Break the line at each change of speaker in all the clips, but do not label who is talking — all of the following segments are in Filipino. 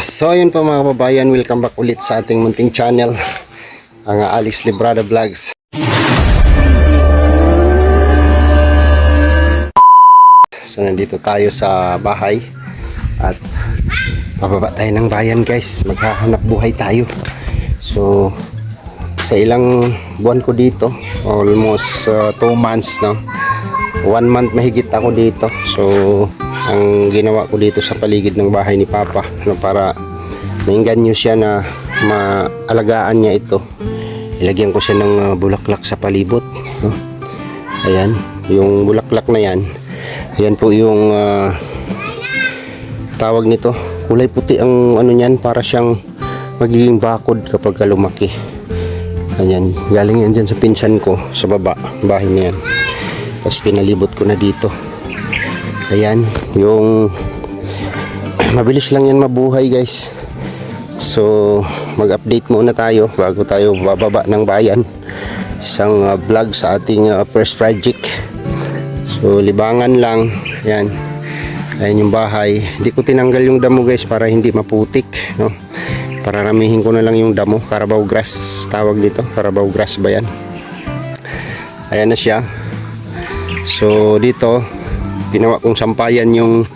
So ayun po mga kababayan, welcome back ulit sa ating munting channel, ang Alex Librada Vlogs. So nandito tayo sa bahay at pababa tayo ng bayan guys, maghahanap buhay tayo. So sa ilang buwan ko dito, almost 2 months no, 1 month mahigit ako dito. So ang ginawa ko dito sa paligid ng bahay ni Papa no, para maingganyo siya na maalagaan niya ito, ilagyan ko siya ng bulaklak sa palibot no? Ayan, yung bulaklak na yan, ayan po yung tawag nito, kulay puti ang ano niyan, para siyang magiging bakod kapag lumaki. Ayan, galing yan dyan sa pinsan ko sa baba, bahay na yan, tapos pinalibot ko na dito. Ayan, yung mabilis lang yan mabuhay guys. So mag-update muna tayo bago tayo bababa ng bayan. Isang vlog sa ating first project. So libangan lang. Ayan, ayan yung bahay. Hindi ko tinanggal yung damo guys para hindi maputik no? Pararamihin ko na lang yung damo. Carabao grass tawag dito, Carabao grass ba yan? Ayan na siya. So dito ginawa kong sampayan yung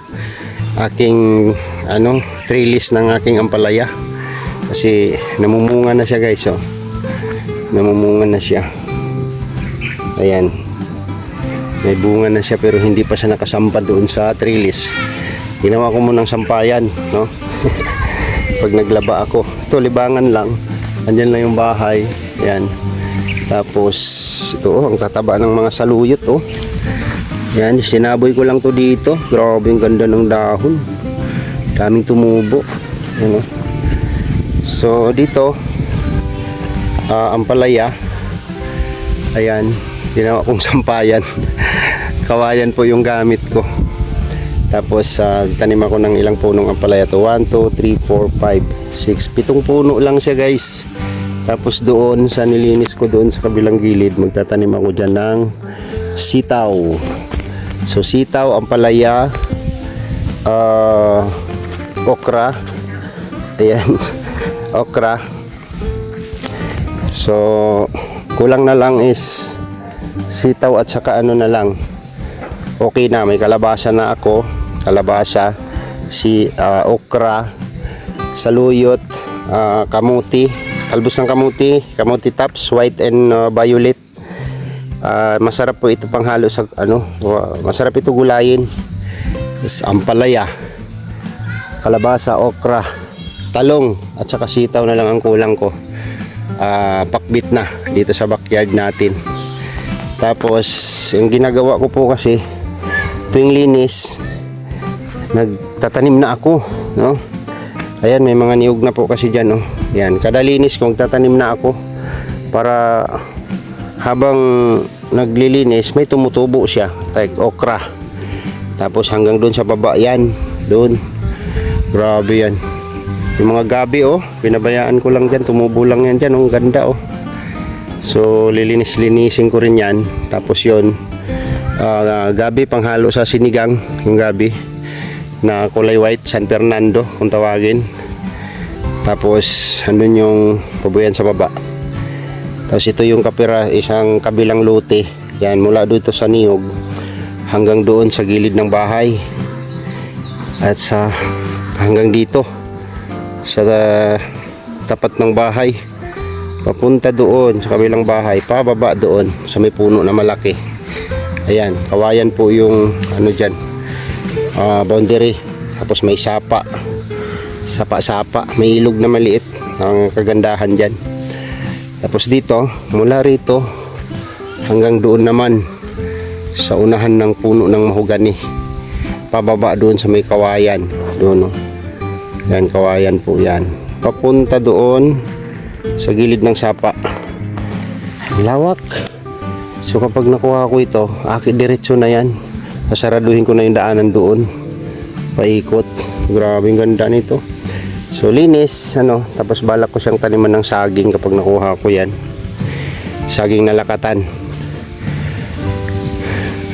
aking trellis ng aking ampalaya kasi namumunga na siya guys. Oh, namumunga na siya. Ayan, may bunga na siya pero hindi pa siya nakasampa doon sa trellis. Ginawa ko munang sampayan no? Pag naglaba ako, ito libangan lang, andyan lang yung bahay. Ayan, tapos ito ang tataba ng mga saluyot oh. Yan, sinaboy ko lang to dito. Grabe yung ganda ng dahon. Daming tumubo. Yan, so dito ampalaya. Ayan, ginawa kong sampayan. Kawayan po yung gamit ko. Tapos tanim ako ng ilang punong ampalaya to. 1, 2, 3, 4, 5, 6, 7 puno lang siya guys. Tapos doon sa nilinis ko doon sa kabilang gilid, magtatanim ako dyan ng sitaw. So sitaw, ampalaya, okra. Ayan, okra. So kulang na lang is sitaw at saka na lang. Okay na, may kalabasa na ako. Kalabasa, okra, saluyot, kamuti, talbos ng kamuti, kamuti tops, white and violet. Masarap po ito panghalo sa masarap ito gulayin. Ampalaya, kalabasa, okra, talong at saka sitaw na lang ang kulang ko. Pakbit na dito sa backyard natin. Tapos yung ginagawa ko po kasi tuwing linis nagtatanim na ako no? Ayan, may mga niyog na po kasi dyan no? Yan, kada linis kung tatanim na ako para habang naglilinis may tumutubo siya, like okra. Tapos hanggang doon sa baba yan, doon, grabe yan. Yung mga gabi oh, pinabayaan ko lang dyan, tumubo lang yan dyan, ang ganda oh. So linisin ko rin yan. Tapos yun, gabi panghalo sa sinigang, yung gabi na kulay white, San Fernando kung tawagin. Tapos andun yung pabuyan sa baba. Tapos ito yung isang kabilang lote. Yan, mula dito sa niyog hanggang doon sa gilid ng bahay. At sa hanggang dito sa tapat ng bahay. Papunta doon sa kabilang bahay, pababa doon sa may puno na malaki. Ayan, kawayan po yung dyan, boundary. Tapos may sapa, may ilog na maliit. Ang kagandahan dyan. Tapos dito, mula rito hanggang doon naman sa unahan ng puno ng mahogani, pababa doon sa may kawayan doon, no? Yan, kawayan po yan, papunta doon sa gilid ng sapa. Lawak. So kapag nakuha ko ito, diretso na yan, sasaraduhin ko na yung daanan doon, paikot. Grabe ang ganda nito. So linis tapos balak ko siyang taniman ng saging kapag nakuha ko yan, saging na lakatan.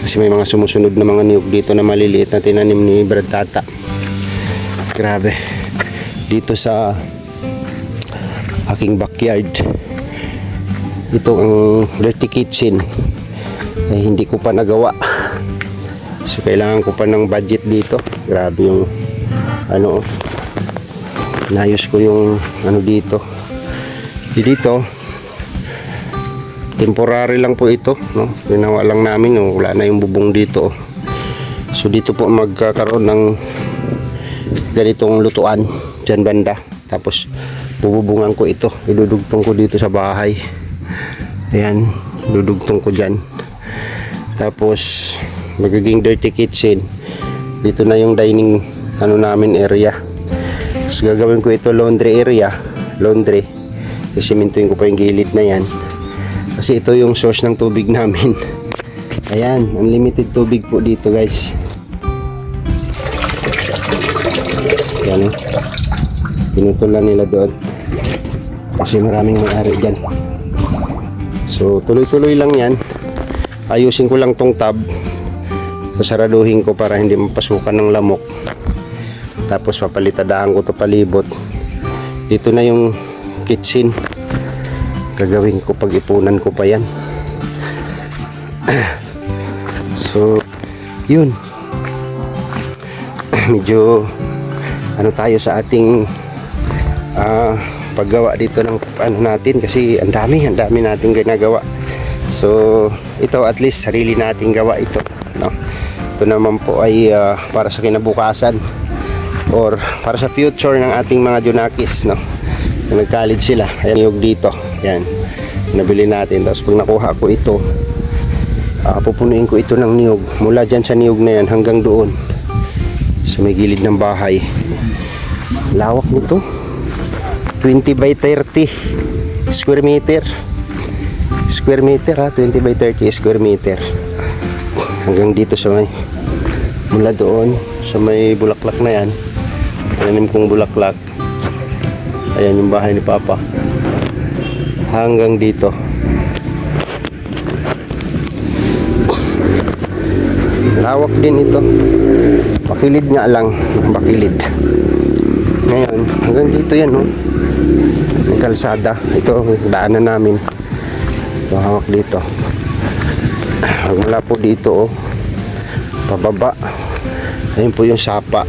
Kasi may mga sumusunod na mga niyog dito na maliliit na tinanim ni Brad Tata. Grabe. dito sa aking backyard. Ito ang dirty kitchen ay hindi ko pa nagawa, so kailangan ko pa ng budget dito. Grabe yung ano, inayos ko yung ano dito. Dito temporary lang po ito, no? Ginawa lang namin, no? Wala na yung bubong dito. So dito po magkakaroon ng ganitong lutuan dyan banda. Tapos bububungan ko ito, idudugtong ko dito sa bahay. Ayan, dudugtong ko dyan. Tapos magiging dirty kitchen. Dito na yung dining ano namin area. Tapos gagawin ko ito laundry area. Laundry. Simintuin ko pa yung gilid na yan. Kasi ito yung source ng tubig namin. Ayan, unlimited tubig po dito guys. Ayan, pinutulan nila doon. Kasi maraming may-ari dyan. So tuloy-tuloy lang yan. Ayusin ko lang tong tab, sasaraduhin ko para hindi mapasukan ng lamok. Tapos papalitadahan ko to palibot. Dito na yung kitchen. Gagawin ko, pag-ipunan ko pa yan. So yun, medyo ano tayo sa ating paggawa dito ng ano natin, kasi ang dami natin ginagawa. So ito at least sarili nating gawa ito, no? Ito naman po ay para sa kinabukasan or para sa future ng ating mga Junakis, no? Kung nag-college sila. Ayan yung dito, yan, nabili natin. Tapos pag nakuha ko ito, pupunuin ko ito ng niyog. Mula dyan sa niyog na yan hanggang doon sa may gilid ng bahay. Lawak nito, 20 by 30 square meter. Square meter, ha, 20 by 30 square meter. Hanggang dito sa may, mula doon sa may bulaklak na yan, tanim kong bulaklak. Ayan yung bahay ni Papa. Hanggang dito. Lawak din ito. Bakilid nga lang, bakilid. Ngayon, hanggang dito yan, no? May kalsada. Ito, daanan namin. Ito, hawak dito. Mula po dito, oh, pababa. Ayun po yung sapa.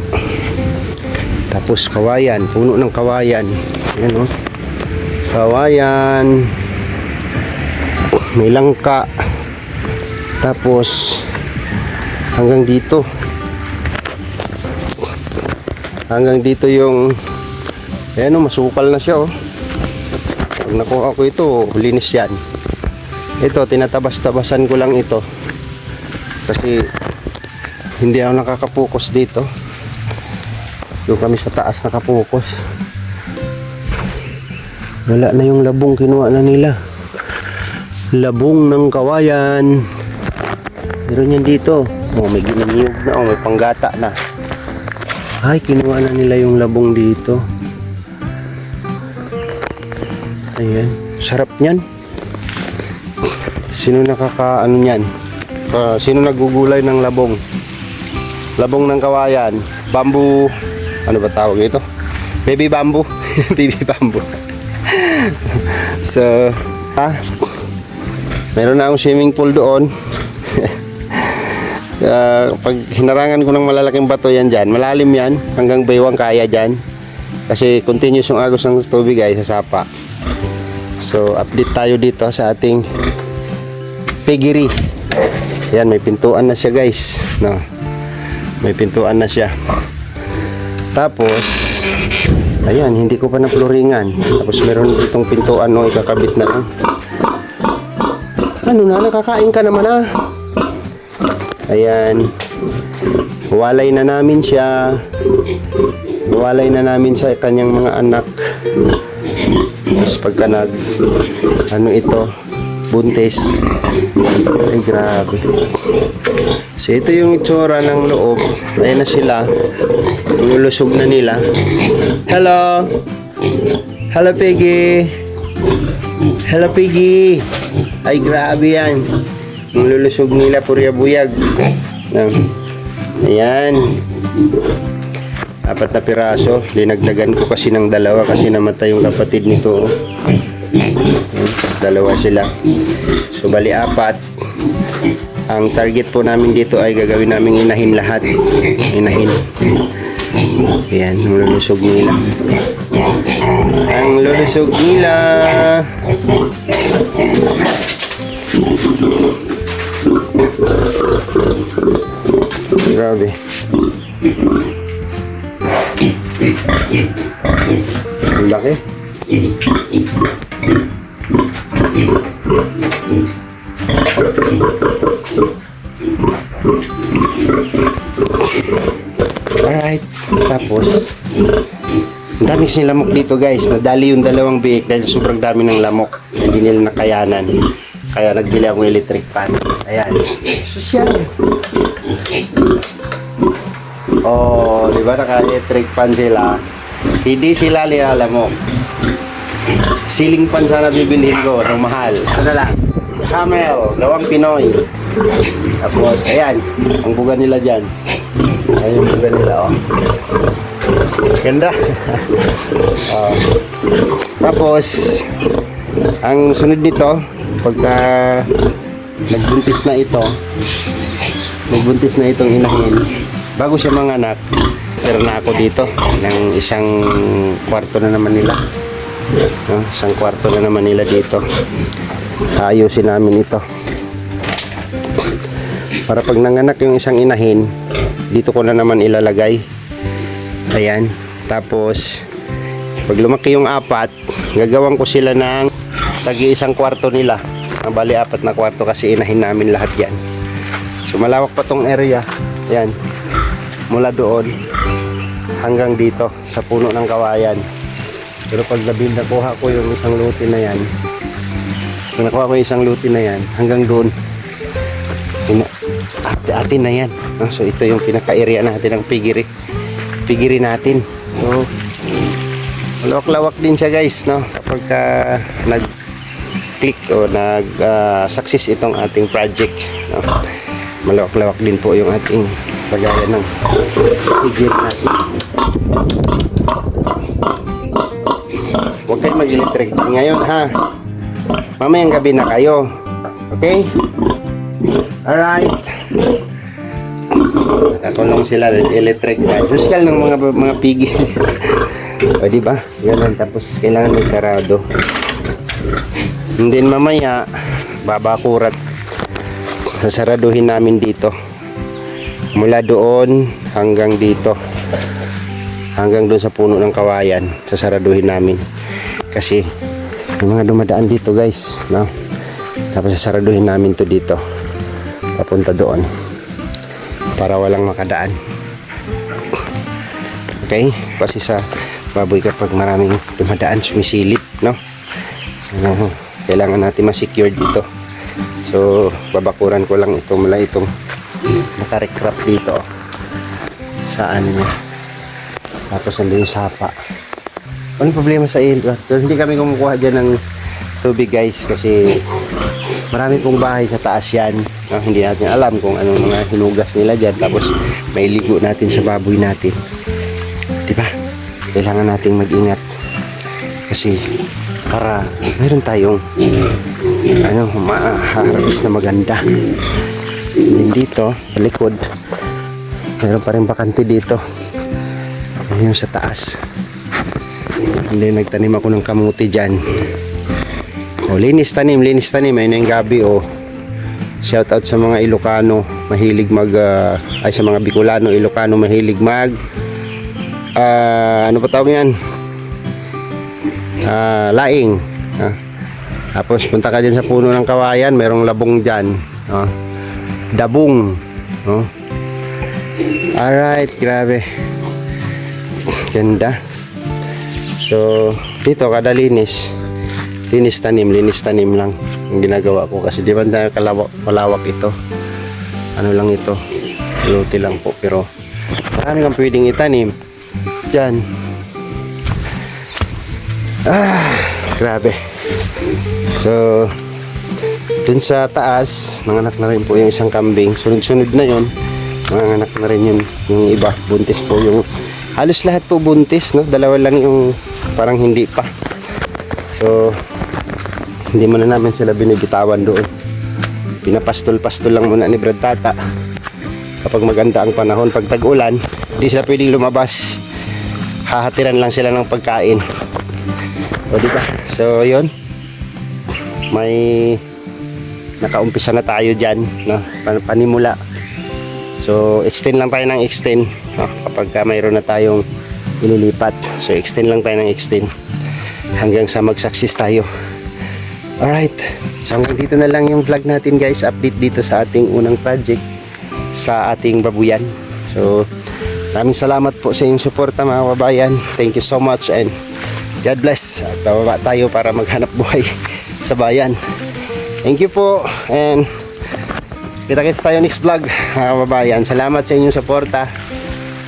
Tapos kawayan, puno ng kawayan. Ayan, oh. Kawayan. May langka. Tapos hanggang dito. Hanggang dito yung, ayan, oh, masukal na siya, oh. Pag nakuha ko ito, linis yan. Ito, tinatabas-tabasan ko lang ito kasi hindi ako nakakapokus dito. Doon kami sa taas nakapokus. Wala na yung labong, kinuha na nila. Labong ng kawayan. Meron yan dito. Oh, may ginimiyog na, oh, may panggata na. Ay, kinuha na nila yung labong dito. Ayan, sarap niyan. Sino nakakaano niyan? Sino nagugulay ng labong? Labong ng kawayan, bamboo, ano ba tawag ito? Baby bamboo. Baby bamboo. So, meron na akong swimming pool doon. Pag hinarangan ko ng malalaking bato yan dyan, malalim yan, hanggang baywang kaya dyan. Kasi continuous yung agos ng tubig ay sa sapa. So, update tayo dito sa ating piggery. Yan, may pintuan na siya guys, no? May pintuan na siya. Tapos ayan, hindi ko pa na floringan. Tapos meron itong pintuan, no, ikakabit na lang. Ano na, nakakain ka naman, ah. Ayan, walay na namin siya. Walay na namin sa kanyang mga anak. Tapos pagka nag ano ito, buntis. Ay, grabe. So ito yung itsura ng loob. Ayan na sila. Lulusog na nila. Hello. Hello, Piggy. Hello, Piggy. Ay, grabe yan. Yung lulusog nila, purya buyag. Ayan. 4 na piraso. Dinagdagan ko kasi ng 2 kasi namatay yung kapatid nito. Dalawa sila. So bali 4. Ang target po namin dito ay gagawin namin inahin lahat. Inahin. Ayan, ang lulusog nila. Ang lulusog nila. Grabe. Ang laki. Alright, tapos ang daming lamok dito guys. Nadali yung 2 biik dahil sobrang dami ng lamok. Hindi nila nakayanan. Kaya nagbili akong electric fan. Ayan. Sosyal. Oh, di ba naka-electric fan sila? Hindi sila nilalamok. Ceiling fan sana bibilhin ko ng mahal. Ano lang? Camel, gawang Pinoy. Tapos, ayan, ang buga nila dyan. Ayan yung buga nila, oh. Ganda. Oh. Tapos, ang sunod nito, pagka nagbuntis na itong inahin, bago siya manganak, pero na ako dito ng isang kwarto na naman nila. No? Isang kwarto na naman nila dito. Ayusin namin ito. Para pag nanganak yung isang inahin, dito ko na naman ilalagay. Ayan. Tapos, pag lumaki yung 4, gagawan ko sila ng tagi-1 kwarto nila. Bali 4 na kwarto kasi inahin namin lahat yan. So, malawak pa tong area. Ayan. Mula doon hanggang dito sa puno ng kawayan. Pero pag nakuha ko yung isang luti na yan, hanggang doon, atin na yan. So ito yung pinaka-area natin ng pigiri natin. So malawak-lawak din siya guys, no? Kapag nag-click o nag-success itong ating project, no? Malawak-lawak din po yung ating pagayan ng pigiri natin. Huwag kayo mag-electric ngayon, ha? Mamayang gabi na kayo. Okay? Alright. Nakakulong sila ng electric na. Social ng mga pigi. O diba? Ganun. Tapos kailangan may sarado. And then mamaya, babakurat. Sasaraduhin namin dito. Mula doon hanggang dito. Hanggang doon sa puno ng kawayan. Sasaraduhin namin. Kasi may mga dumadaan dito guys, no? Tapos sasaraduhin namin to dito papunta doon para walang makadaan. Okay? Kasi sa baboy kapag maraming dumadaan, sumisilip, no? Kailangan natin ma-secure dito. So babakuran ko lang ito mula itong nakarekrap dito sa ano niya. Tapos nandun yung sapa. Anong problema sa ilo? Pero hindi kami kumukuha dyan ng tubig guys kasi marami pong bahay sa taas yan. Hindi natin alam kung anong mga hinugas nila dyan. Tapos may ligo natin sa baboy natin. Diba? Kailangan nating mag-ingat. Kasi para mayroon tayong maharapis na maganda. And dito, sa likod, mayroon pa rin bakante dito. Yung sa taas. Hindi, nagtanim ako ng kamuti dyan. O, linis tanim. Ayun yung gabi, o. Shout out sa mga Ilocano, mahilig sa mga Bicolano, Ilocano, mahilig ano pa tawag yan? Laing. Tapos, punta ka dyan sa puno ng kawayan, mayroong labong dyan. Dabong. Alright, grabe. Ganda. So, dito kada linis tanim lang ang ginagawa ko kasi di ba tayo malawak ito. Ano lang ito, luti lang po, pero marami kang pwedeng itanim dyan. Grabe. So, dun sa taas nanganak na rin po yung isang kambing. Sunod-sunod na yun, nanganak na rin yung iba. Buntis po yung halos lahat po buntis, no? Dalawa lang yung parang hindi pa. So hindi muna namin sila binibitawan doon. Pinapastol-pastol lang muna ni Brad Tata. Kapag maganda ang panahon, pag tag-ulan, hindi sila pwedeng lumabas. Hahatiran lang sila ng pagkain. O diba? So yun, may nakaumpisa na tayo dyan, no? Panimula. So extend lang tayo ng extend, no? Kapag mayroon na tayong ililipat, so extend lang tayo ng extend hanggang sa mag-success tayo. Alright, so hanggang dito na lang yung vlog natin guys. Update dito sa ating unang project sa ating babuyan. So maraming salamat po sa inyong suporta mga kabayan. Thank you so much and God bless. At bababa tayo para maghanap buhay sa bayan. Thank you po and kita-kits tayo next vlog mga kababayan. Salamat sa inyong suporta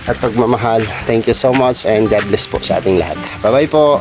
at pagmamahal. Thank you so much and God bless po sa ating lahat. Bye bye po.